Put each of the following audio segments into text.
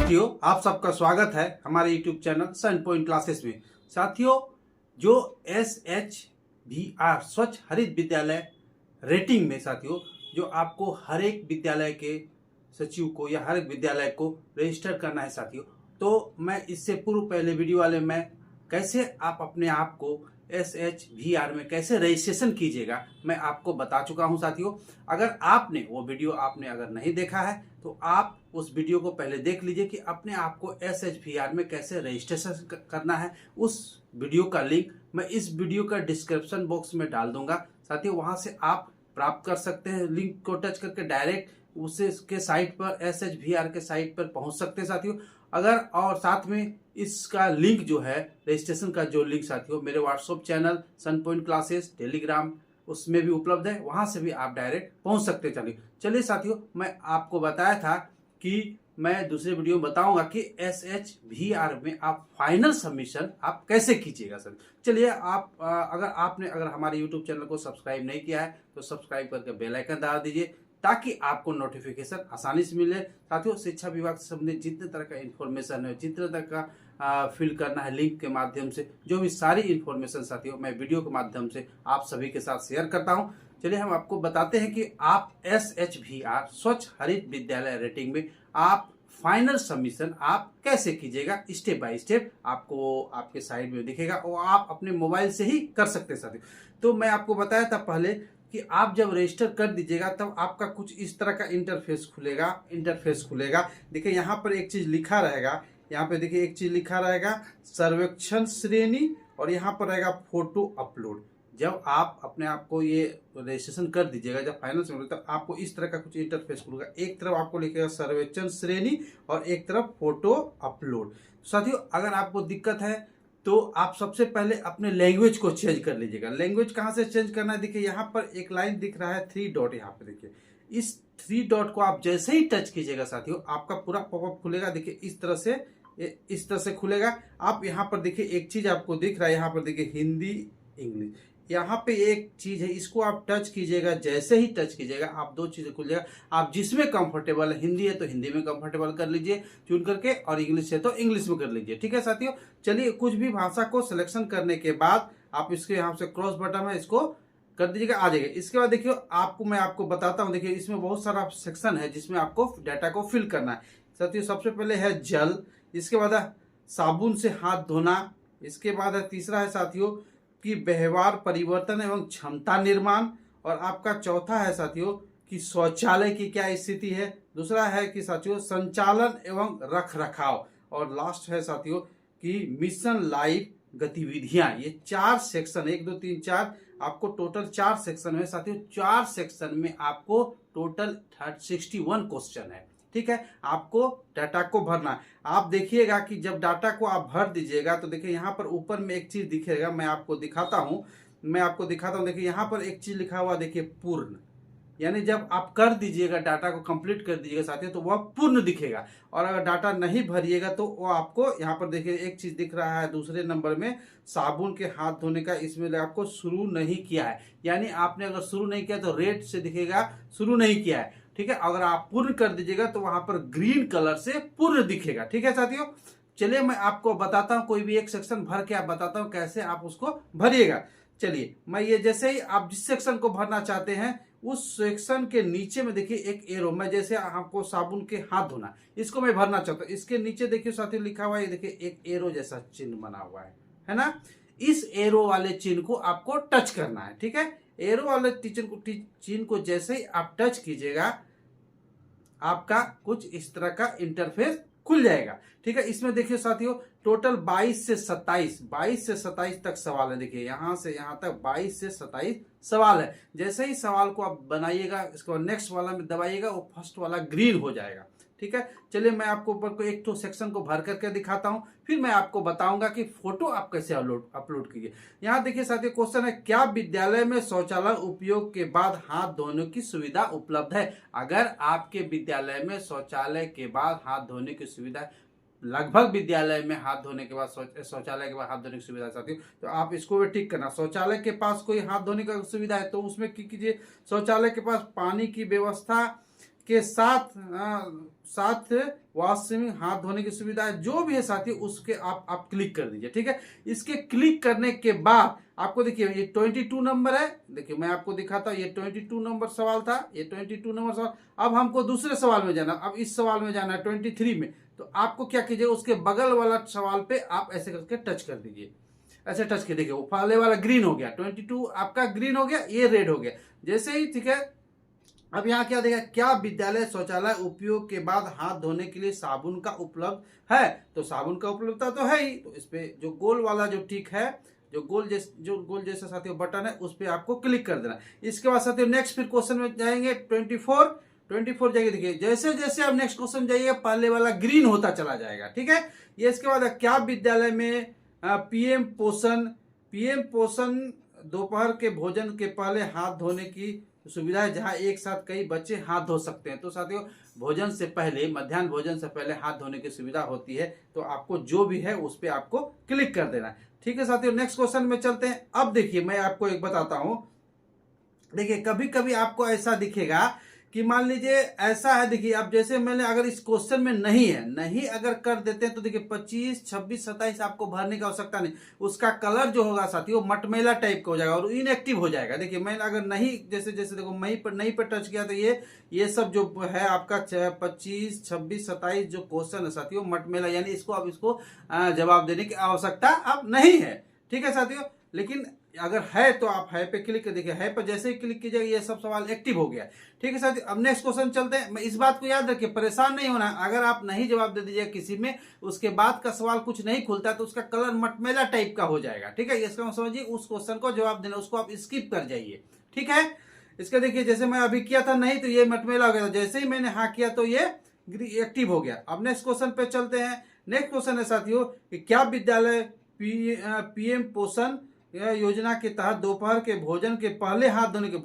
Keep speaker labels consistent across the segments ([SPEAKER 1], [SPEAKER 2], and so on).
[SPEAKER 1] साथियों, आप सबका स्वागत है हमारे YouTube चैनल सन पॉइंट क्लासेस में। साथियों, जो SHVR स्वच्छ हरित विद्यालय रेटिंग में साथियों, जो आपको हर एक विद्यालय के सचिव को या हर एक विद्यालय को रजिस्टर करना है साथियों, तो मैं इससे पूर्व पहले वीडियो वाले में कैसे आप अपने आप को SHVR में कैसे रजिस्ट्रेशन कीजिएगा मैं आपको बता चुका हूं साथियों। अगर आपने वो वीडियो अगर नहीं देखा है तो आप उस वीडियो को पहले देख लीजिए कि अपने आप को SHVR में कैसे रजिस्ट्रेशन करना है। उस वीडियो का लिंक मैं इस वीडियो का डिस्क्रिप्शन बॉक्स में डाल दूंगा साथियों, वहां से आप प्राप्त कर सकते हैं। लिंक को टच करके डायरेक्ट उसके साइट पर SHVR के साइट पर पहुंच सकते हैं साथियों। अगर और साथ में इसका लिंक जो है रजिस्ट्रेशन का जो लिंक साथियों मेरे व्हाट्सएप चैनल सन पॉइंट क्लासेस टेलीग्राम उसमें भी उपलब्ध है, वहां से भी आप डायरेक्ट पहुंच सकते हैं। चलिए साथियों, मैं आपको बताया था कि मैं दूसरे वीडियो में बताऊंगा कि SHVR में आप फाइनल सबमिशन आप कैसे कीजिएगा सर। चलिए आप अगर हमारे YouTube चैनल को सब्सक्राइब नहीं किया है तो सब्सक्राइब करके बेल आइकन दबा दीजिए ताकि आपको नोटिफिकेशन आसानी से मिले। साथियों, शिक्षा विभाग से संबंधित जितने तरह का इन्फॉर्मेशन है, जितने तरह का फिल करना है लिंक के माध्यम से, जो भी सारी इन्फॉर्मेशन साथियों मैं वीडियो के माध्यम से आप सभी के साथ शेयर करता हूं। चलिए हम आपको बताते हैं कि आप SHVR स्वच्छ हरित विद्यालय रेटिंग में आप फाइनल सबमिशन आप कैसे कीजिएगा। स्टेप बाय स्टेप आपको आपके साइड में दिखेगा और आप अपने मोबाइल से ही कर सकते हैं साथियों। तो मैं आपको बताया था पहले कि आप जब रजिस्टर कर दीजिएगा तब आपका कुछ इस तरह का इंटरफेस खुलेगा। देखिए यहाँ पर एक चीज लिखा रहेगा, यहाँ पे देखिए एक चीज लिखा रहेगा सर्वेक्षण श्रेणी, और यहाँ पर रहेगा फोटो अपलोड। जब आप अपने आप को ये रजिस्ट्रेशन कर दीजिएगा, जब फाइनल से तब आपको इस तरह का कुछ इंटरफेस खुलेगा। एक तरफ आपको लिखेगा सर्वेक्षण श्रेणी और एक तरफ फोटो अपलोड। साथियों, अगर आपको दिक्कत है तो आप सबसे पहले अपने लैंग्वेज को चेंज कर लीजिएगा। लैंग्वेज कहाँ से चेंज करना है, देखिए यहाँ पर एक लाइन दिख रहा है 3 डॉट, यहाँ पे देखिए इस 3 डॉट को आप जैसे ही टच कीजिएगा साथियों आपका पूरा पॉपअप खुलेगा। देखिए इस तरह से खुलेगा। आप यहाँ पर देखिए एक चीज आपको दिख रहा है, यहाँ पर देखिए हिंदी इंग्लिश, यहाँ पे एक चीज है, इसको आप टच कीजिएगा। जैसे ही टच कीजिएगा आप 2 चीजें खुल जाएगा। आप जिसमें कंफर्टेबल है, हिंदी है तो हिंदी में कंफर्टेबल कर लीजिए चुन करके, और इंग्लिश है तो इंग्लिश में कर लीजिए। ठीक है साथियों, चलिए कुछ भी भाषा को सिलेक्शन करने के बाद आप इसके यहाँ से क्रॉस बटन है, इसको कर दीजिएगा, आ जाएगा। इसके बाद देखिए मैं आपको बताता हूँ। देखिए इसमें बहुत सारा सेक्शन है जिसमें आपको डाटा को फिल करना है साथियों। सबसे पहले है जल, इसके बाद है साबुन से हाथ धोना, इसके बाद है तीसरा है साथियों कि व्यवहार परिवर्तन एवं क्षमता निर्माण, और आपका चौथा है साथियों कि शौचालय की क्या स्थिति है, दूसरा है कि साथियों संचालन एवं रख रखाव, और लास्ट है साथियों कि मिशन लाइफ गतिविधियां। ये 4 सेक्शन, 1 2 3 4, आपको टोटल 4 सेक्शन है साथियों। 4 सेक्शन में आपको टोटल 61 क्वेश्चन है। ठीक है, आपको डाटा को भरना है। आप देखिएगा कि जब डाटा को आप भर दीजिएगा तो देखिए यहाँ पर ऊपर में एक चीज दिखेगा, मैं आपको दिखाता हूँ। देखिए यहाँ पर एक चीज लिखा हुआ, देखिए पूर्ण, यानी जब आप कर दीजिएगा डाटा को कंप्लीट कर दीजिएगा साथियों तो वह पूर्ण दिखेगा। और अगर डाटा नहीं भरिएगा तो वो आपको यहाँ पर देखिए एक चीज दिख रहा है दूसरे नंबर में, साबुन के हाथ धोने का, इसमें आपको शुरू नहीं किया है, यानी आपने अगर शुरू नहीं किया तो रेड से दिखेगा शुरू नहीं किया है। ठीक है, अगर आप पूर्ण कर दीजिएगा तो वहां पर ग्रीन कलर से पूर्ण दिखेगा। ठीक है साथियों, चलिए मैं आपको बताता हूं, कोई भी एक सेक्शन भर के आप बताता हूं कैसे आप उसको भरिएगा। चलिए मैं ये जैसे ही आप जिस सेक्शन को भरना चाहते हैं उस सेक्शन के नीचे में देखिए एक एरो, मैं जैसे आपको साबुन के हाथ धोना इसको मैं भरना चाहता हूँ, इसके नीचे देखिए साथियों लिखा हुआ है, देखिए एक एरो जैसा चिन्ह बना हुआ है ना। इस एरो वाले चिन्ह को आपको टच करना है। ठीक है, एरो वाले चिन्ह को जैसे ही आप टच कीजिएगा आपका कुछ इस तरह का इंटरफेस खुल जाएगा। ठीक है, इसमें देखिए साथियों टोटल 22 से 27 तक सवाल है। देखिए यहां से यहां तक 22 से 27 सवाल है। जैसे ही सवाल को आप बनाइएगा इसके बाद नेक्स्ट वाला में दबाइएगा, वो फर्स्ट वाला ग्रीन हो जाएगा। ठीक है, चलिए मैं आपको ऊपर को एक तो सेक्शन को भर करके दिखाता हूं, फिर मैं आपको बताऊंगा कि फोटो आप कैसे अपलोड कीजिए। यहाँ देखिए साथियों क्वेश्चन है, क्या विद्यालय में शौचालय उपयोग के बाद हाथ धोने की सुविधा उपलब्ध है। अगर आपके विद्यालय में शौचालय के बाद हाथ धोने की सुविधा, लगभग विद्यालय में हाथ धोने के बाद शौचालय के बाद हाथ धोने की सुविधा चाहती हूँ तो आप इसको भी टिक करना। शौचालय के पास कोई हाथ धोने का सुविधा है तो उसमें कीजिए शौचालय के पास पानी की व्यवस्था के साथ वॉशिंग, हाथ धोने की सुविधा है, जो भी है साथियों उसके आप क्लिक कर दीजिए। ठीक है, इसके क्लिक करने के बाद आपको देखिए ये 22 नंबर है। देखिए मैं आपको दिखाता हूँ, ये 22 नंबर सवाल था, ये 22 नंबर सवाल। अब हमको दूसरे सवाल में जाना, अब इस सवाल में जाना है 23 में। तो आपको क्या कीजिए, उसके बगल वाला सवाल पे आप ऐसे करके टच कर दीजिए, ऐसे टच के देखिए वो पहले वाला ग्रीन हो गया, 22 आपका ग्रीन हो गया, ये रेड हो गया जैसे ही। ठीक है, अब यहाँ क्या देगा, क्या विद्यालय शौचालय उपयोग के बाद हाथ धोने के लिए साबुन का उपलब्ध है। तो साबुन का उपलब्धता तो है ही, तो इस पे जो गोल वाला जो टिक है, जो गोल जैसा साथियों बटन है, उस पर आपको क्लिक कर देना। इसके बाद साथियों नेक्स्ट फिर क्वेश्चन में जाएंगे 24 जाएंगे। देखिए जैसे जैसे आप नेक्स्ट क्वेश्चन जाइए पहले वाला ग्रीन होता चला जाएगा। ठीक है, ये इसके बाद क्या विद्यालय में पीएम पोषण दोपहर के भोजन के पहले हाथ धोने की सुविधा है, जहां एक साथ कई बच्चे हाथ धो सकते हैं। तो साथियों भोजन से पहले, मध्याह्न भोजन से पहले हाथ धोने की सुविधा होती है। तो आपको जो भी है उस पर आपको क्लिक कर देना है। ठीक है साथियों, नेक्स्ट क्वेश्चन में चलते हैं। अब देखिए मैं आपको एक बताता हूं, देखिए कभी कभी आपको ऐसा दिखेगा कि मान लीजिए ऐसा है, देखिए अब जैसे मैंने अगर इस क्वेश्चन में नहीं अगर कर देते हैं तो देखिए 25, 26, 27 आपको भरने की आवश्यकता नहीं। उसका कलर जो होगा साथियों मटमैला टाइप का हो जाएगा और इनएक्टिव हो जाएगा। देखिए मैंने अगर नहीं, जैसे जैसे देखो नहीं पर टच किया तो ये सब जो है आपका 25, 26, 27 जो क्वेश्चन है साथियों मटमैला, यानी इसको अब इसको जवाब देने की आवश्यकता अब नहीं है। ठीक है साथियों, लेकिन अगर है तो आप है पे क्लिक कर देखिए, है पर जैसे ही क्लिक कीजिएगा ये सब सवाल एक्टिव हो गया। ठीक है साथियों, अब नेक्स्ट क्वेश्चन चलते हैं। मैं इस बात को याद रखिए, परेशान नहीं होना। अगर आप नहीं जवाब दे दीजिएगा किसी में, उसके बाद का सवाल कुछ नहीं खुलता तो उसका कलर मटमैला टाइप का हो जाएगा। ठीक है, इसका समझिए उस क्वेश्चन को जवाब देना, उसको आप स्किप कर जाइए। ठीक है, इसका देखिए जैसे मैं अभी किया था नहीं तो ये मटमैला हो गया था, जैसे ही मैंने हाँ किया तो ये एक्टिव हो गया। अब नेक्स्ट क्वेश्चन पे चलते हैं। नेक्स्ट क्वेश्चन है साथियों कि क्या विद्यालय पीएम पोषण योजना के तहत दोपहर के भोजन के पहले हाथ धोने के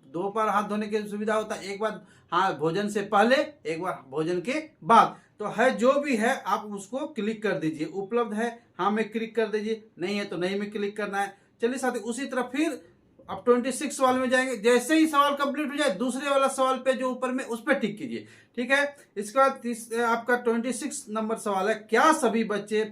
[SPEAKER 1] दोपहर हाथ धोने की सुविधा होता है, एक बार हाँ भोजन से पहले, एक बार भोजन के बाद। तो है जो भी है आप उसको क्लिक कर दीजिए। उपलब्ध है हाँ में क्लिक कर दीजिए, नहीं है तो नहीं में क्लिक करना है। चलिए साथी उसी तरह फिर अब 26 सवाल में जाएंगे। जैसे ही सवाल कंप्लीट हो जाए दूसरे वाला सवाल पे जो ऊपर में उस पर टिक कीजिए। ठीक है, इसके बाद आपका 26 नंबर सवाल है, क्या सभी बच्चे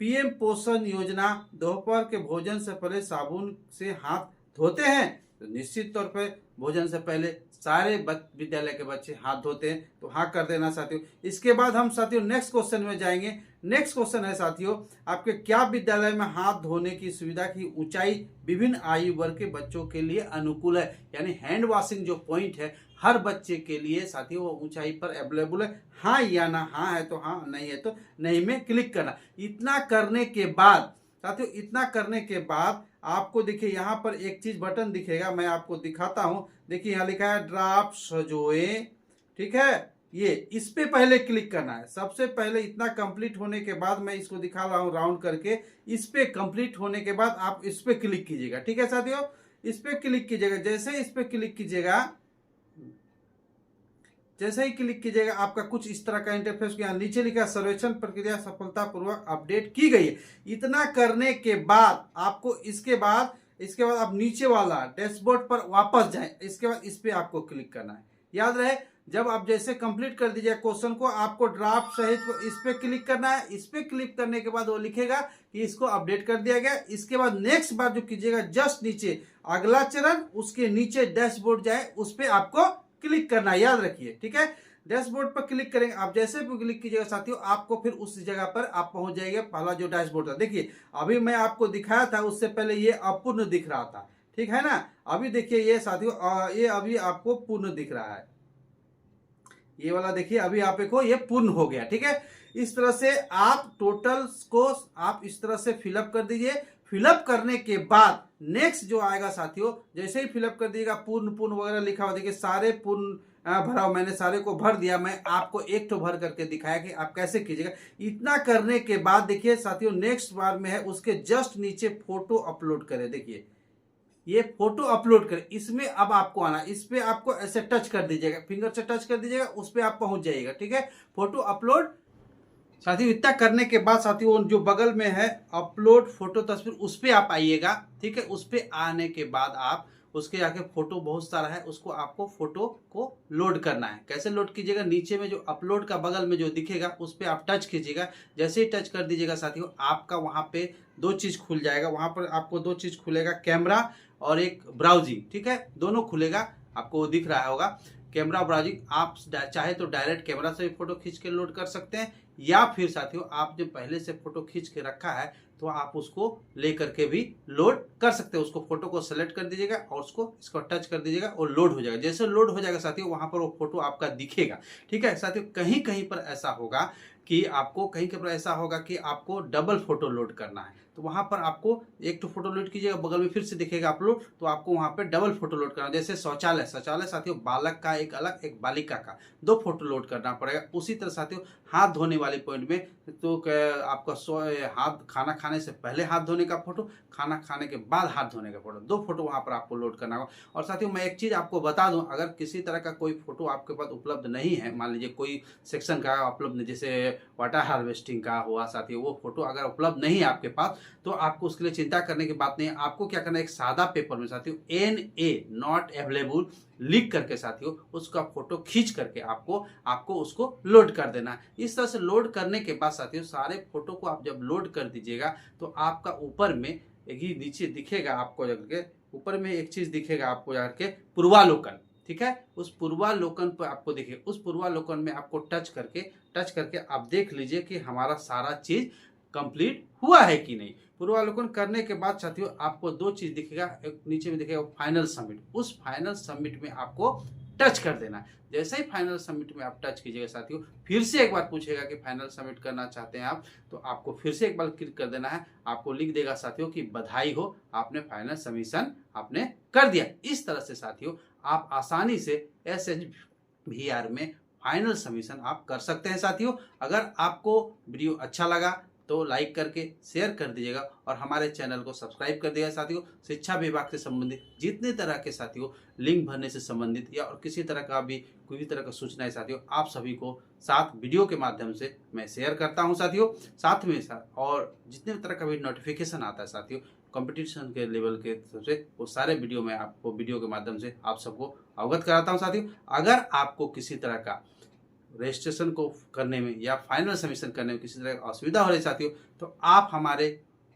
[SPEAKER 1] पीएम पोषण योजना दोपहर के भोजन से पहले साबुन से हाथ धोते हैं। तो निश्चित तौर पर भोजन से पहले सारे विद्यालय के बच्चे हाथ धोते हैं, तो हाँ कर देना साथियों। इसके बाद हम साथियों नेक्स्ट क्वेश्चन में जाएंगे। नेक्स्ट क्वेश्चन है साथियों आपके, क्या विद्यालय में हाथ धोने की सुविधा की ऊंचाई विभिन्न आयु वर्ग के बच्चों के लिए अनुकूल है। यानी हैंड वॉशिंग जो पॉइंट है हर बच्चे के लिए साथियों वो ऊंचाई पर अवेलेबल है, हाँ या ना। हाँ है तो हाँ, नहीं है तो नहीं में क्लिक करना। इतना करने के बाद साथियों, इतना करने के बाद आपको देखिए यहाँ पर एक चीज बटन दिखेगा, मैं आपको दिखाता हूं। देखिए यहाँ लिखा है ड्राफ्ट सजोए। ठीक है, ये इस पे पहले क्लिक करना है सबसे पहले। इतना कंप्लीट होने के बाद मैं इसको दिखा रहा हूं राउंड करके, इस पे कंप्लीट होने के बाद आप इस पे क्लिक कीजिएगा। ठीक है साथियों, इस पे क्लिक कीजिएगा। जैसे इस पे क्लिक कीजिएगा, जैसे ही क्लिक कीजिएगा आपका कुछ इस तरह का इंटरफेस, यहाँ नीचे लिखा सर्वेक्षण प्रक्रिया सफलतापूर्वक अपडेट की गई है। इतना करने के बाद आपको इसके बाद आप नीचे वाला डैशबोर्ड पर वापस जाएं। इसके बाद इस पे आपको क्लिक करना है। याद रहे जब आप जैसे कंप्लीट कर दीजिए क्वेश्चन को, आपको ड्राफ्ट सहित इस पे क्लिक करना है। इस पे क्लिक करने के बाद वो लिखेगा कि इसको अपडेट कर दिया गया। इसके बाद नेक्स्ट बार जो कीजिएगा जस्ट नीचे अगला चरण, उसके नीचे डैशबोर्ड जाए उस पे आपको क्लिक करना, याद रखिए। ठीक है, डैशबोर्ड पर क्लिक करेंगे आप, जैसे भी क्लिक कीजिएगा साथियों आपको फिर उस जगह पर आप पहुंच जाएंगे। पहला जो डैशबोर्ड था देखिए अभी मैं आपको दिखाया था, उससे पहले ये अपूर्ण दिख रहा था। ठीक है ना, अभी देखिए ये साथियों ये अभी आपको पूर्ण दिख रहा है। ये वाला देखिए अभी आप देखो ये पूर्ण हो गया। ठीक है, इस तरह से आप टोटल्स को आप इस तरह से फिलअप कर दीजिए। फिलअप करने के बाद नेक्स्ट जो आएगा साथियों, जैसे ही फिलअप कर दीजिएगा पूर्ण वगैरह लिखा हुआ देखिए सारे पूर्ण भरा, मैंने सारे को भर दिया। मैं आपको एक तो भर करके दिखाया कि आप कैसे कीजिएगा। इतना करने के बाद देखिए साथियों नेक्स्ट बार में है उसके जस्ट नीचे फोटो अपलोड करें। देखिए ये फोटो अपलोड करें, इसमें अब आपको आना, इस पे आपको ऐसे टच कर दीजिएगा, फिंगर से टच कर दीजिएगा, उस पे आप पहुंच जाइएगा। ठीक है, फोटो अपलोड साथियों इतना करने के बाद साथियों जो बगल में है अपलोड फोटो तस्वीर, उस पे आप आइएगा। ठीक है, उस पे आने के बाद आप उसके आगे फोटो बहुत सारा है, उसको आपको फोटो को लोड करना है। कैसे लोड कीजिएगा, नीचे में जो अपलोड का बगल में जो दिखेगा उस पर आप टच कीजिएगा। जैसे ही टच कर दीजिएगा साथियों, आपका वहाँ पे दो चीज़ खुल जाएगा। वहाँ पर आपको दो चीज़ खुलेगा, कैमरा और एक ब्राउजिंग, ठीक है, दोनों खुलेगा, आपको दिख रहा होगा कैमरा ब्राउजिंग। आप चाहे तो डायरेक्ट कैमरा से भी फोटो खींच के लोड कर सकते हैं, या फिर साथियों आप जो पहले से फोटो खींच के रखा है तो आप उसको ले करके भी लोड कर सकते हैं। उसको फोटो को सेलेक्ट कर दीजिएगा और इसको टच कर दीजिएगा और लोड हो जाएगा। जैसे लोड हो जाएगा साथियों, वहां पर वो फोटो आपका दिखेगा। ठीक है साथियों, कहीं कहीं पर ऐसा होगा कि आपको डबल फोटो लोड करना है, तो वहां पर आपको एक तो फोटो लोड कीजिएगा, बगल में फिर से दिखेगा अपलोड, तो आपको वहां पे डबल फोटो लोड करना। जैसे शौचालय साथियों, बालक का एक अलग, एक बालिका का, दो फोटो लोड करना पड़ेगा। उसी तरह साथियों हाथ धोने वाले पॉइंट में तो आपका हाथ खाना खाने से पहले हाथ धोने का फोटो, खाना खाने के बाद हाथ धोने का फोटो, दो फोटो वहां पर आपको लोड करना होगा। और साथियों मैं एक चीज आपको बता दूं, अगर किसी तरह का कोई फोटो आपके पास उपलब्ध नहीं है, मान लीजिए कोई सेक्शन का उपलब्ध नहीं, जैसे वाटर हार्वेस्टिंग का हुआ साथियों, वो फोटो अगर उपलब्ध नहीं है आपके पास, तो आपको उसके लिए चिंता करने की बात नहीं है। आपको क्या करना है, एक सादा पेपर में साथियों NA नॉट अवेलेबल लिख करके साथियों उसका फोटो खींच करके आपको उसको लोड कर देना है। इस तरह से लोड करने के बाद साथियों सारे फोटो को आप जब लोड कर दीजिएगा तो आपका ऊपर में एक ही नीचे दिखेगा, आपको जाकर ऊपर में एक चीज दिखेगा आपको जाकर के, पूर्वालोकन। ठीक है, उस पूर्वालोकन पर आपको देखिए, उस पूर्वालोकन में आपको टच करके आप देख लीजिए कि हमारा सारा चीज कंप्लीट हुआ है कि नहीं। पूर्वालोकन करने के बाद साथियों आपको दो चीज दिखेगा, एक नीचे में दिखेगा फाइनल सबमिट। उस फाइनल सबमिट में आपको टच कर देना है। जैसे ही फाइनल सबमिट में आप टच कीजिएगा साथियों, फिर से एक बार पूछेगा कि फाइनल सबमिट करना चाहते हैं आप, तो आपको फिर से एक बार क्लिक कर देना है। आपको लिख देगा साथियों कि बधाई हो, आपने फाइनल सबमिशन आपने कर दिया। इस तरह से साथियों आप आसानी से SHVR में फाइनल सबमिशन आप कर सकते हैं। साथियों अगर आपको वीडियो अच्छा लगा तो लाइक करके शेयर कर दीजिएगा और हमारे चैनल को सब्सक्राइब कर दीजिएगा। साथियों शिक्षा विभाग से संबंधित जितने तरह के साथियों लिंक भरने से संबंधित या और किसी तरह का भी कोई भी तरह का सूचना है साथियों, आप सभी को साथ वीडियो के माध्यम से मैं शेयर करता हूं साथियों। साथ में और जितने तरह का भी नोटिफिकेशन आता है साथियों कंपटीशन के लेवल के सबसे, वो सारे वीडियो में आपको वीडियो के माध्यम से आप सबको अवगत कराता हूँ साथियों। अगर आपको किसी तरह का रजिस्ट्रेशन को करने में या फाइनल सबमिशन करने में किसी तरह की असुविधा हो रही साथियों, तो आप हमारे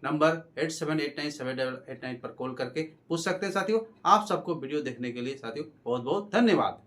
[SPEAKER 1] नंबर 87897888 पर कॉल करके पूछ सकते हैं साथियों। आप सबको वीडियो देखने के लिए साथियों बहुत बहुत धन्यवाद।